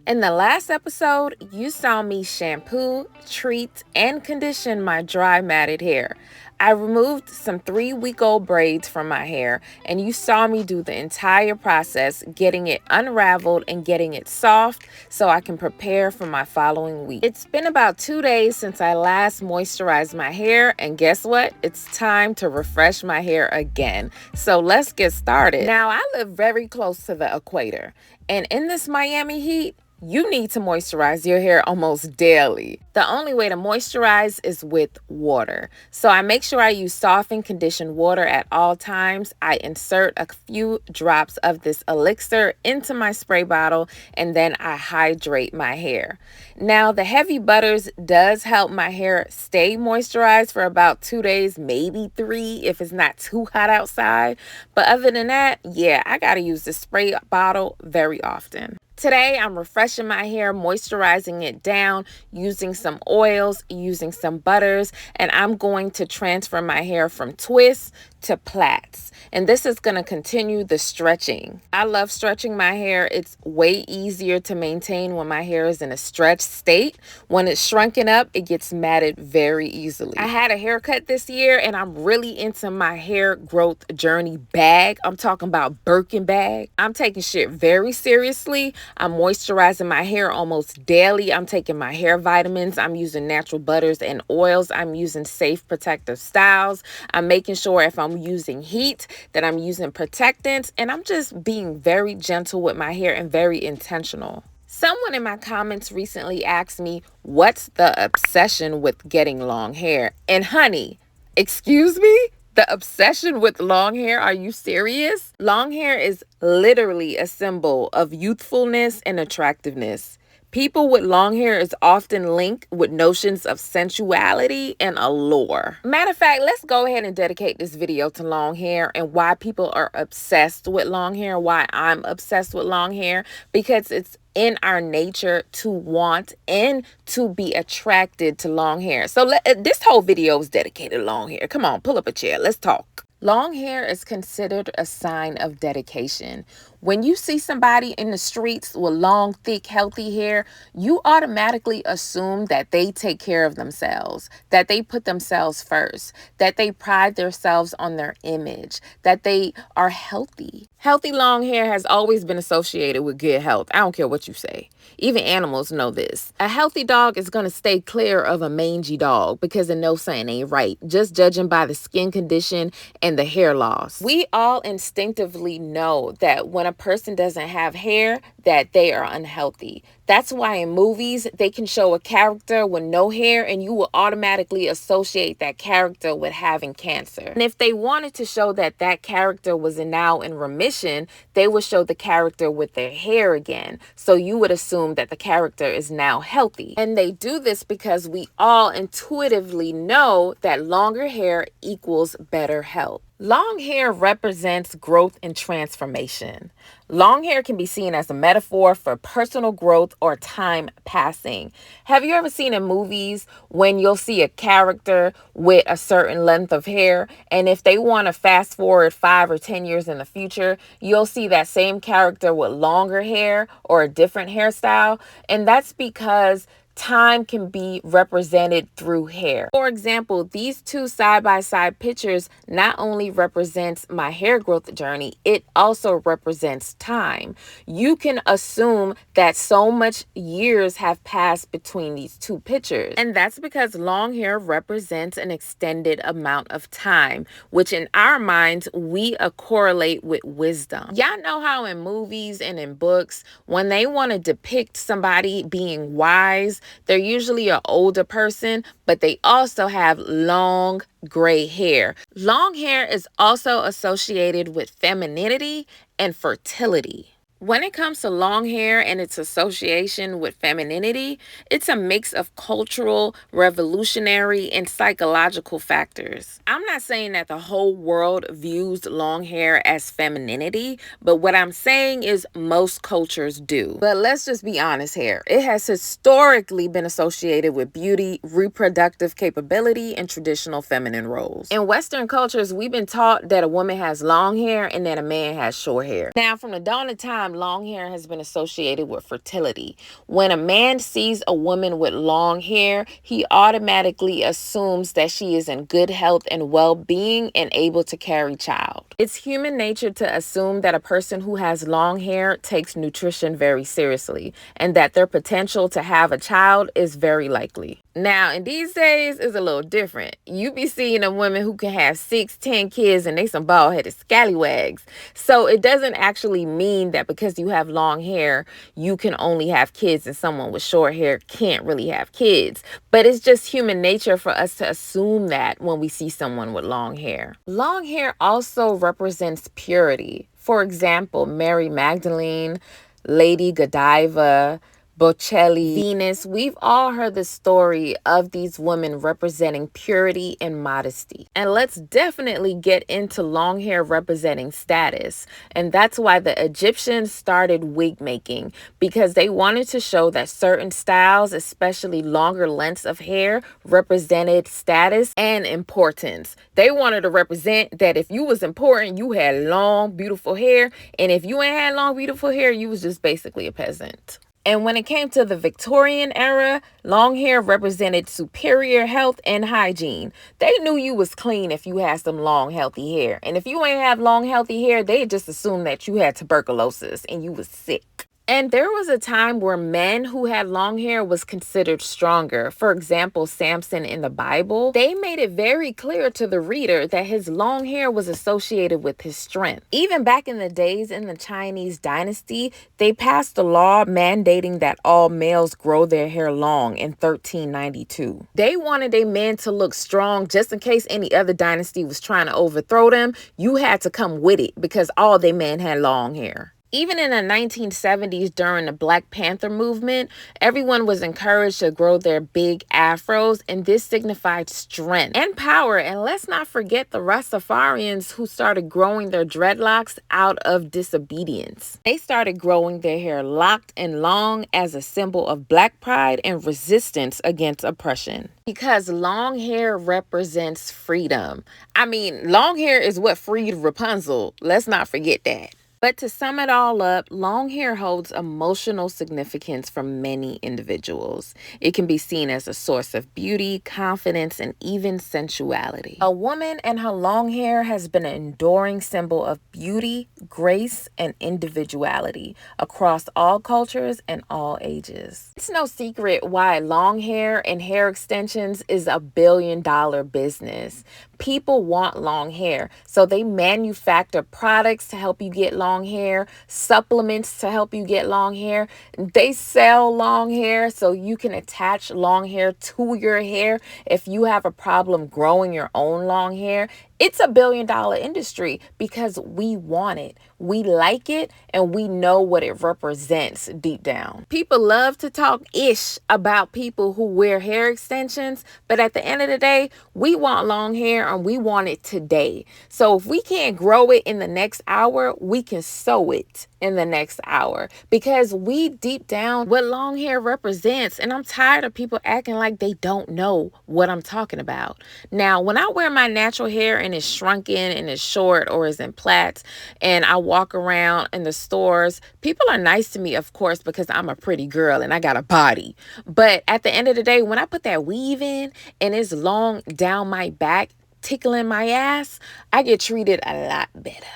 In the last episode, you saw me shampoo, treat, and condition my dry matted hair. I removed some 3-week-old braids from my hair, and you saw me do the entire process, getting it unraveled and getting it soft so I can prepare for my following week. It's been about 2 days since I last moisturized my hair, and guess what? It's time to refresh my hair again. So let's get started. Now, I live very close to the equator, and in this Miami heat, you need to moisturize your hair almost daily. The only way to moisturize is with water. So I make sure I use soft and conditioned water at all times. I insert a few drops of this elixir into my spray bottle, and then I hydrate my hair. Now, the heavy butters does help my hair stay moisturized for about 2 days, maybe 3 if it's not too hot outside. But other than that, yeah, I gotta use the spray bottle very often. Today, I'm refreshing my hair, moisturizing it down, using some oils, using some butters, and I'm going to transfer my hair from twists to plaits. And this is going to continue the stretching. I love stretching my hair. It's way easier to maintain when my hair is in a stretched state. When it's shrunken up, it gets matted very easily. I had a haircut this year, and I'm really into my hair growth journey bag. I'm talking about Birkin bag. I'm taking shit very seriously. I'm moisturizing my hair almost daily. I'm taking my hair vitamins. I'm using natural butters and oils. I'm using safe protective styles. I'm making sure if I'm using heat that I'm using protectants, and I'm just being very gentle with my hair and very intentional. Someone in my comments recently asked me, what's the obsession with getting long hair? And honey, excuse me? The obsession with long hair? Are you serious? Long hair is literally a symbol of youthfulness and attractiveness. People with long hair is often linked with notions of sensuality and allure. Matter of fact, let's go ahead and dedicate this video to long hair and why people are obsessed with long hair, why I'm obsessed with long hair, because it's in our nature to want and to be attracted to long hair. So this whole video is dedicated to long hair. Come on, pull up a chair. Let's talk. Long hair is considered a sign of dedication. When you see somebody in the streets with long, thick, healthy hair, you automatically assume that they take care of themselves, that they put themselves first, that they pride themselves on their image, that they are healthy. Healthy long hair has always been associated with good health. I don't care what you say. Even animals know this. A healthy dog is going to stay clear of a mangy dog because it knows something ain't right, just judging by the skin condition and the hair loss. We all instinctively know that when a person doesn't have hair, that they are unhealthy. That's why in movies, they can show a character with no hair and you will automatically associate that character with having cancer. And if they wanted to show that that character was now in remission, they would show the character with their hair again. So you would assume that the character is now healthy. And they do this because we all intuitively know that longer hair equals better health. Long hair represents growth and transformation. Long hair can be seen as a metaphor for personal growth or time passing. Have you ever seen in movies when you'll see a character with a certain length of hair, and if they want to fast forward 5 or 10 years in the future, you'll see that same character with longer hair or a different hairstyle? And that's because time can be represented through hair. For example, these two side-by-side pictures not only represents my hair growth journey, it also represents time. You can assume that so much years have passed between these two pictures. And that's because long hair represents an extended amount of time, which in our minds, we correlate with wisdom. Y'all know how in movies and in books, when they want to depict somebody being wise, they're usually an older person, but they also have long gray hair. Long hair is also associated with femininity and fertility. When it comes to long hair and its association with femininity, it's a mix of cultural, revolutionary, and psychological factors. I'm not saying that the whole world views long hair as femininity, but what I'm saying is most cultures do. But let's just be honest here. It has historically been associated with beauty, reproductive capability, and traditional feminine roles. In Western cultures, we've been taught that a woman has long hair and that a man has short hair. Now, from the dawn of time, time, long hair has been associated with fertility. When a man sees a woman with long hair, he automatically assumes that she is in good health and well-being and able to carry child. It's human nature to assume that a person who has long hair takes nutrition very seriously and that their potential to have a child is very likely. Now, in these days, it's a little different. You be seeing a woman who can have 6, 10 kids and they some bald-headed scallywags. So it doesn't actually mean that because you have long hair, you can only have kids and someone with short hair can't really have kids. But it's just human nature for us to assume that when we see someone with long hair. Long hair also represents purity. For example, Mary Magdalene, Lady Godiva, Bocelli, Venus, we've all heard the story of these women representing purity and modesty. And let's definitely get into long hair representing status. And that's why the Egyptians started wig making, because they wanted to show that certain styles, especially longer lengths of hair, represented status and importance. They wanted to represent that if you was important, you had long, beautiful hair. And if you ain't had long, beautiful hair, you was just basically a peasant. And when it came to the Victorian era, long hair represented superior health and hygiene. They knew you was clean if you had some long, healthy hair. And if you ain't have long, healthy hair, they just assumed that you had tuberculosis and you was sick. And there was a time where men who had long hair was considered stronger. For example, Samson in the Bible, they made it very clear to the reader that his long hair was associated with his strength. Even back in the days in the Chinese dynasty, they passed a law mandating that all males grow their hair long in 1392. They wanted their men to look strong just in case any other dynasty was trying to overthrow them. You had to come with it because all their men had long hair. Even in the 1970s, during the Black Panther movement, everyone was encouraged to grow their big afros, and this signified strength and power. And let's not forget the Russafarians, who started growing their dreadlocks out of disobedience. They started growing their hair locked and long as a symbol of Black pride and resistance against oppression. Because long hair represents freedom. I mean, long hair is what freed Rapunzel. Let's not forget that. But to sum it all up, long hair holds emotional significance for many individuals. It can be seen as a source of beauty, confidence, and even sensuality. A woman and her long hair has been an enduring symbol of beauty, grace, and individuality across all cultures and all ages. It's no secret why long hair and hair extensions is a billion-dollar business. People want long hair, so they manufacture products to help you get long hair, supplements to help you get long hair. They sell long hair so you can attach long hair to your hair if you have a problem growing your own long hair. It's a billion-dollar industry because we want it, we like it, and we know what it represents deep down. People love to talk ish about people who wear hair extensions, but at the end of the day, we want long hair and we want it today. So if we can't grow it in the next hour, we can sew it in the next hour, because we deep down what long hair represents. And I'm tired of people acting like they don't know what I'm talking about. Now, when I wear my natural hair and it's shrunken and it's short or is in plaits, and I walk around in the stores, people are nice to me, of course, because I'm a pretty girl and I got a body. But at the end of the day, when I put that weave in and it's long down my back, tickling my ass, I get treated a lot better.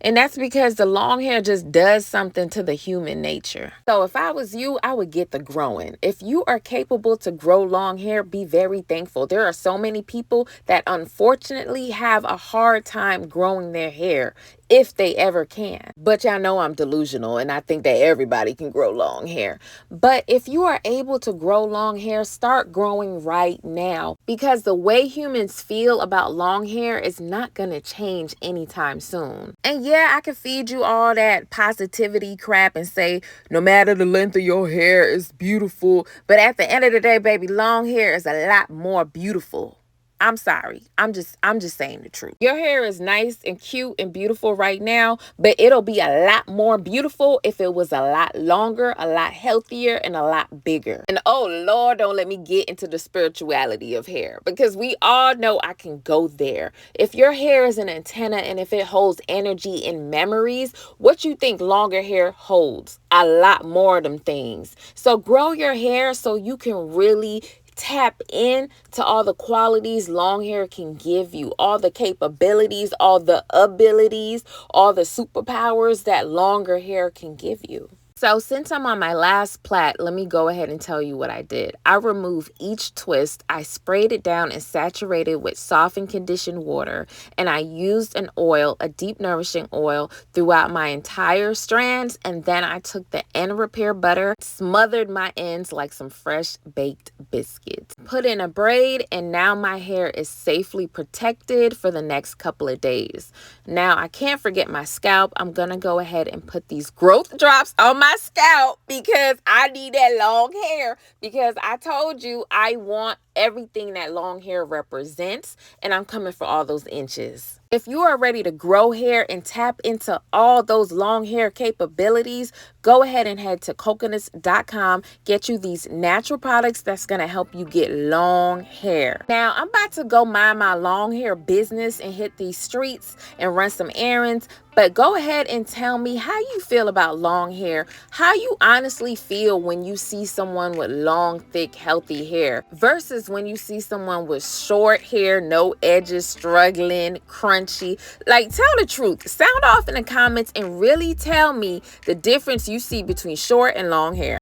And that's because the long hair just does something to the human nature. So if I was you, I would get the growing. If you are capable to grow long hair, be very thankful. There are so many people that unfortunately have a hard time growing their hair, if they ever can. But y'all know I'm delusional and I think that everybody can grow long hair. But if you are able to grow long hair, start growing right now, because the way humans feel about long hair is not going to change anytime soon. And yeah, I can feed you all that positivity crap and say, no matter the length of your hair, it's beautiful. But at the end of the day, baby, long hair is a lot more beautiful I'm sorry. I'm just saying the truth. Your hair is nice and cute and beautiful right now, but it'll be a lot more beautiful if it was a lot longer, a lot healthier, and a lot bigger. And oh Lord, don't let me get into the spirituality of hair, because we all know I can go there. If your hair is an antenna and if it holds energy and memories, what you think longer hair holds? A lot more of them things. So grow your hair so you can really tap in to all the qualities long hair can give you, all the capabilities, all the abilities, all the superpowers that longer hair can give you. So since I'm on my last plait, let me go ahead and tell you what I did. I removed each twist. I sprayed it down and saturated with soft and conditioned water. And I used an oil, a deep nourishing oil, throughout my entire strands. And then I took the end repair butter, smothered my ends like some fresh baked biscuits. Put in a braid, and now my hair is safely protected for the next couple of days. Now, I can't forget my scalp. I'm going to go ahead and put these growth drops on my scalp because I need that long hair, because I told you I want everything that long hair represents, and I'm coming for all those inches. If you are ready to grow hair and tap into all those long hair capabilities, go ahead and head to Cocaknotz.com. Get you these natural products that's going to help you get long hair. Now, I'm about to go mind my long hair business and hit these streets and run some errands. But go ahead and tell me how you feel about long hair, how you honestly feel when you see someone with long, thick, healthy hair versus when you see someone with short hair, no edges, struggling, crunchy. Like, tell the truth. Sound off in the comments and really tell me the difference you see between short and long hair.